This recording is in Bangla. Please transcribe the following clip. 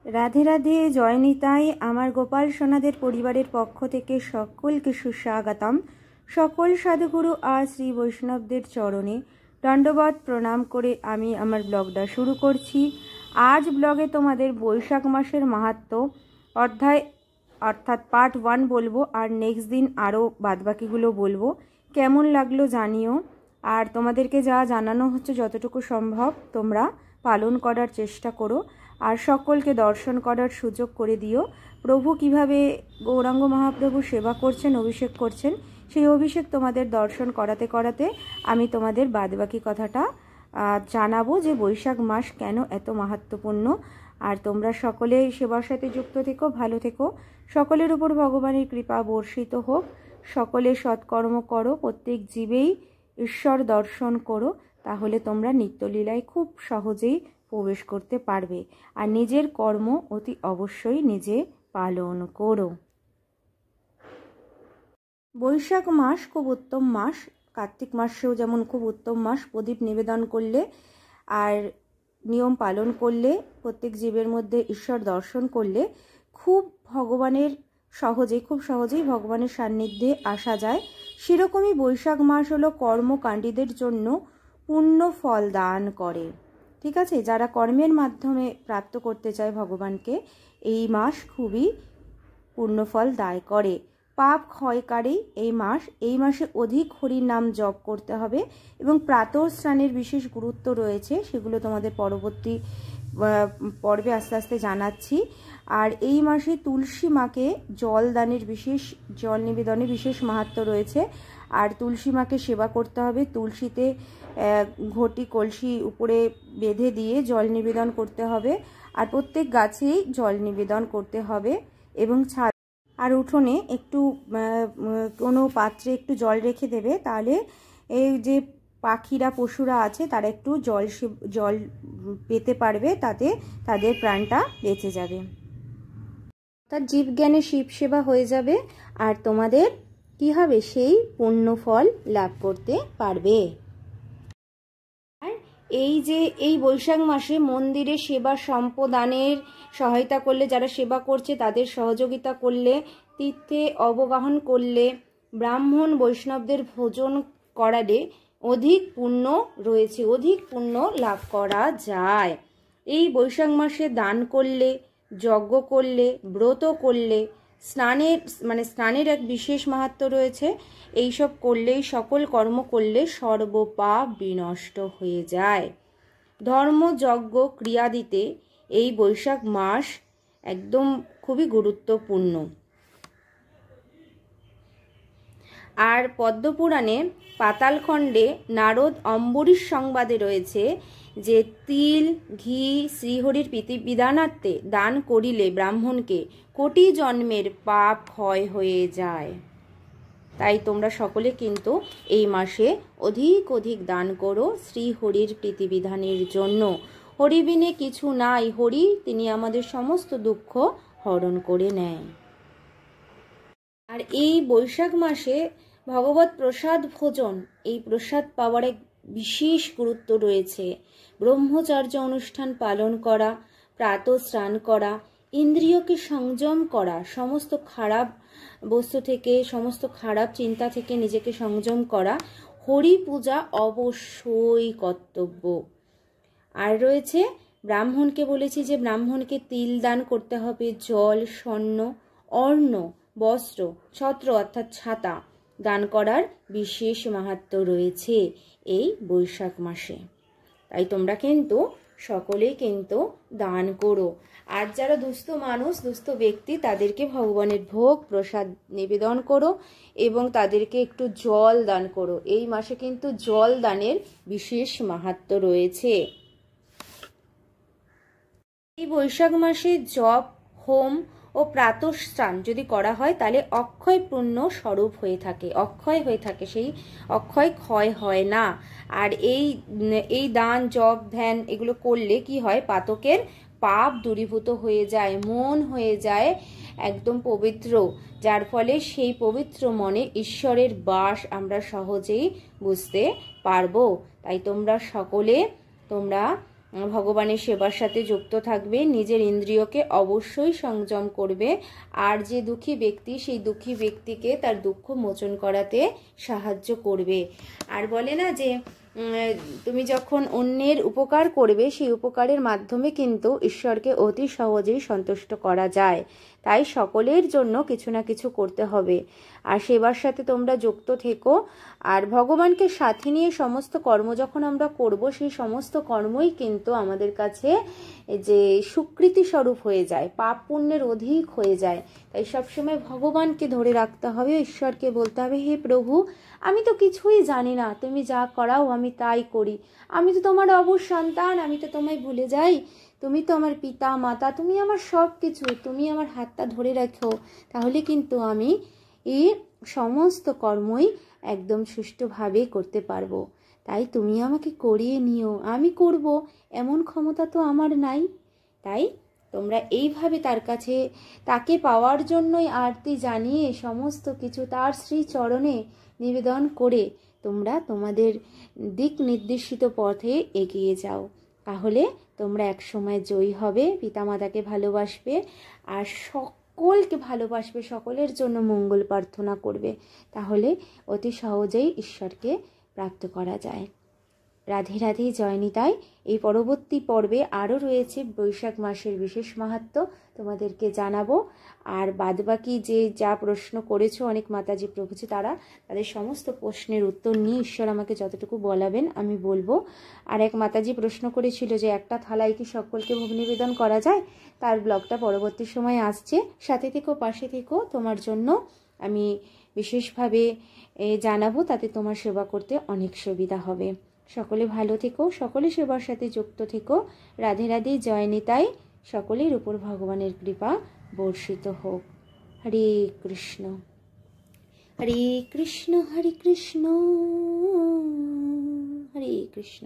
রাধে রাধে, জয় নিতাই। আমার গোপাল সোনাদের পরিবারের পক্ষ থেকে সকলকে সুস্বাগতম। সকল সাধুগুরু আর শ্রী বৈষ্ণবদের চরণে দণ্ডবত প্রণাম করে আমি আমার ব্লগটা শুরু করছি। আজ ব্লগে তোমাদের বৈশাখ মাসের মাহাত্ম্য অধ্যায় অর্থাৎ পার্ট 1 বলবো, আর নেক্সট দিন আরও বাদবাকিগুলো বলবো। কেমন লাগলো জানিও, আর তোমাদেরকে যা জানানো হচ্ছে যতটুকু সম্ভব তোমরা পালন করার চেষ্টা করো, আর সকলকে দর্শন করার সুযোগ করে দিও। প্রভু কিভাবে গৌরাঙ্গ মহাপ্রভু সেবা করছেন, অভিষেক করছেন, সেই অভিষেক তোমাদের দর্শন করাতে করাতে আমি তোমাদের বাদবাকি কথাটা জানাবো যে বৈশাখ মাস কেন এত মাহাত্ম্যপূর্ণ। আর তোমরা সকলে সেবার সাথে যুক্ত থেকো, ভালো থেকো। সকলের উপর ভগবানের কৃপা বর্ষিত হোক। সকলে সৎকর্ম করো, প্রত্যেক জীবেই ঈশ্বর দর্শন করো, তাহলে তোমরা নিত্যলীলায় খুব সহজেই প্রবেশ করতে পারবে। আর নিজের কর্ম অতি অবশ্যই নিজে পালন করো। বৈশাখ মাস খুব উত্তম মাস। কার্তিক মাসেও যেমন খুব উত্তম মাস। প্রদীপ নিবেদন করলে আর নিয়ম পালন করলে, প্রত্যেক জীবের মধ্যে ঈশ্বর দর্শন করলে খুব সহজেই ভগবানের সান্নিধ্যে আসা যায়। সেরকমই বৈশাখ মাস হলো কর্মকাণ্ডীদের জন্য পুণ্য ফল দান করে। ঠিক আছে, যারা কর্মের মাধ্যমে প্রাপ্ত করতে চায় ভগবানকে, এই মাস খুবই পুণ্যফল দায় করে। পাপ ক্ষয়কারী এই মাসে অধিক হরির নাম জপ করতে হবে এবং প্রাতঃ স্নানের বিশেষ গুরুত্ব রয়েছে, সেগুলো তোমাদের পরবর্তী পর্বে আস্তে আস্তে জানাচ্ছি। আর এই মাসে তুলসী মাকে জল নিবেদনের বিশেষ মাহাত্ম্য রয়েছে। আর তুলসী মাকে সেবা করতে হবে। তুলসীতে ঘটি কলসি উপরে বেঁধে দিয়ে জল নিবেদন করতে হবে। আর প্রত্যেক গাছেই জল নিবেদন করতে হবে এবং আর উঠোনে একটু কোনো পাত্রে একটু জল রেখে দেবে, তাহলে এই যে পাখিরা পশুরা আছে তারা একটু জল পেতে পারবে, তাতে তাদের প্রাণটা বেঁচে যাবে। তার জীবজ্ঞানে শিব সেবা হয়ে যাবে আর তোমাদের কি হবে, সেই পুণ্য ফল লাভ করতে পারবে। আর এই বৈশাখ মাসে মন্দিরে সেবা সম্পদানের সহায়তা করলে, যারা সেবা করছে তাদের সহযোগিতা করলে, তীর্থে অবগাহন করলে, ব্রাহ্মণ বৈষ্ণবদের ভোজন করালে অধিক পুণ্য রয়েছে, অধিক পুণ্য লাভ করা যায়। এই বৈশাখ মাসে দান করলে, যজ্ঞ করলে, ব্রত করলে, স্নানের এক বিশেষ মাহাত্ম্য রয়েছে। এইসব করলেই, সকল কর্ম করলে সর্বপাপ বিনষ্ট হয়ে যায়। ধর্ম যজ্ঞ ক্রিয়া দিতে এই বৈশাখ মাস একদম খুবই গুরুত্বপূর্ণ। আর পদ্মপুরাণে পাতালখণ্ডে নারদ অম্বরীশ সংবাদে রয়েছে যে তিল ঘি শ্রীহরির প্রীতিবিধানার্থে দান করিলে ব্রাহ্মণকে কোটি জন্মের পাপ ক্ষয় হয়ে যায়। তাই তোমরা সকলে কিন্তু এই মাসে অধিক দান করো শ্রীহরির প্রীতিবিধানের জন্য। হরি বিনে কিছু নাই, হরি তিনি আমাদের সমস্ত দুঃখ হরণ করে নেয়। আর এই বৈশাখ মাসে ভগবত প্রসাদ ভোজন, এই প্রসাদ পাওয়ার এক বিশেষ গুরুত্ব রয়েছে। ব্রহ্মচর্য অনুষ্ঠান পালন করা, প্রাতঃ স্নান করা, ইন্দ্রিয়কে সংযম করা, সমস্ত খারাপ বস্তু থেকে, সমস্ত খারাপ চিন্তা থেকে নিজেকে সংযম করা, হরি পূজা অবশ্যই কর্তব্য। আর রয়েছে ব্রাহ্মণকে, বলেছি যে ব্রাহ্মণকে তিল দান করতে হবে, জল, স্বর্ণ, অর্ণ, বস্ত্র, ছত্র অর্থাৎ ছাতা দান করার বিশেষ মাহাত্ম্য রয়েছে এই বৈশাখ মাসে। তাই তোমরা কিন্তু সকলেই কিন্তু দান করো। আর যারা দুস্থ মানুষ, দুস্থ ব্যক্তি, তাদেরকে ভগবানের ভোগ প্রসাদ নিবেদন করো এবং তাদেরকে একটু জল দান করো। এই মাসে কিন্তু জল দানের বিশেষ মাহাত্ম্য রয়েছে। এই বৈশাখ মাসে জপ, হোম ও প্রাতঃ স্নান যদি করা হয় তাহলে অক্ষয় পুণ্য স্বরূপ হয়ে থাকে, সেই অক্ষয় ক্ষয় হয় না। আর এই দান, জপ, ধ্যান এগুলো করলে কি হয়, পাতকের পাপ দূরীভূত হয়ে যায়, মন হয়ে যায় একদম পবিত্র, যার ফলে সেই পবিত্র মনে ঈশ্বরের বাস আমরা সহজেই বুঝতে পারবো। তাই তোমরা সকলে ভগবানের সেবার সাথে যুক্ত থাকবে, নিজের ইন্দ্রিয়কে অবশ্যই সংযম করবে, আর যে দুঃখী ব্যক্তি সেই দুঃখী ব্যক্তিকে তার দুঃখ মোচন করাতে সাহায্য করবে। আর বলে না যে তুমি যখন অন্যের উপকার করবে সেই উপকারের মাধ্যমে কিন্তু ঈশ্বরকে অতি সহজেই সন্তুষ্ট করা যায়। তাই সকলের জন্য কিছু না কিছু করতে হবে, আর সেবার সাথে তোমরা যুক্ত থেকো। আর ভগবানকে সাথে নিয়ে সমস্ত কর্ম যখন আমরা করব, সেই সমস্ত কর্মই কিন্তু আমাদের কাছে যে স্বীকৃতি স্বরূপ হয়ে যায়, পাপ পুণ্যের অধিক হয়ে যায়। তাই সবসময় ভগবানকে ধরে রাখতে হবে, ঈশ্বরকে বলতে হবে, হে প্রভু, আমি তো কিছুই জানি না, তুমি যা করাও আমি তাই করি, আমি তো তোমার অবশ সন্তান, আমি তো তোমায় ভুলে যাই, তুমি তো আমার পিতা মাতা, তুমি আমার সব কিছু, তুমি আমার হাতটা ধরে রাখো, তাহলে কিন্তু আমি এই সমস্ত কর্মই একদম সুষ্ঠুভাবে করতে পারবো। তাই তুমি আমাকে করিয়ে নিও, আমি করব এমন ক্ষমতা তো আমার নাই। তাই তোমরা এইভাবে তার কাছে, তাকে পাওয়ার জন্যই আরতি জানিয়ে সমস্ত কিছু তার শ্রী চরণে নিবেদন করে তোমরা তোমাদের দিক নির্দেশিত পথে এগিয়ে যাও। তাহলে তোমরা একসময় জয়ী হবে, পিতামাতাকে ভালোবাসবে, আর সকলকে ভালোবাসবে, সকলের জন্য মঙ্গল প্রার্থনা করবে। তাহলে অতি সহজেই ঈশ্বরকে প্রাপ্ত করা যায়। রাধে রাধে, জয় নিতাই। এই পরবর্তী পর্বে আরও রয়েছে বৈশাখ মাসের বিশেষ মাহাত্ম্য, তোমাদেরকে জানাবো। আর বাদবাকি যে যা প্রশ্ন করেছো অনেক মাতাজি প্রভুজি, তাদের সমস্ত প্রশ্নের উত্তর নিয়ে ঈশ্বর আমাকে যতটুকু বলাবেন আমি বলবো। আর এক মাতাজি প্রশ্ন করেছিল যে একটা থালায় কি সকলকে ভোগ নিবেদন করা যায়, তার ব্লগটা পরবর্তী সময় আসছে, সাথে থেকো, পাশে থেকো, তোমার জন্য আমি বিশেষভাবে জানাবো, তাতে তোমার সেবা করতে অনেক সুবিধা হবে। সকলে ভালো থেকো, সকলে সেবার সাথে যুক্ত থেকো। রাধে রাধে, জয় নিতাই। সকলের উপর ভগবানের কৃপা বর্ষিত হোক। হরে কৃষ্ণ হরে কৃষ্ণ, হরে কৃষ্ণ হরে কৃষ্ণ।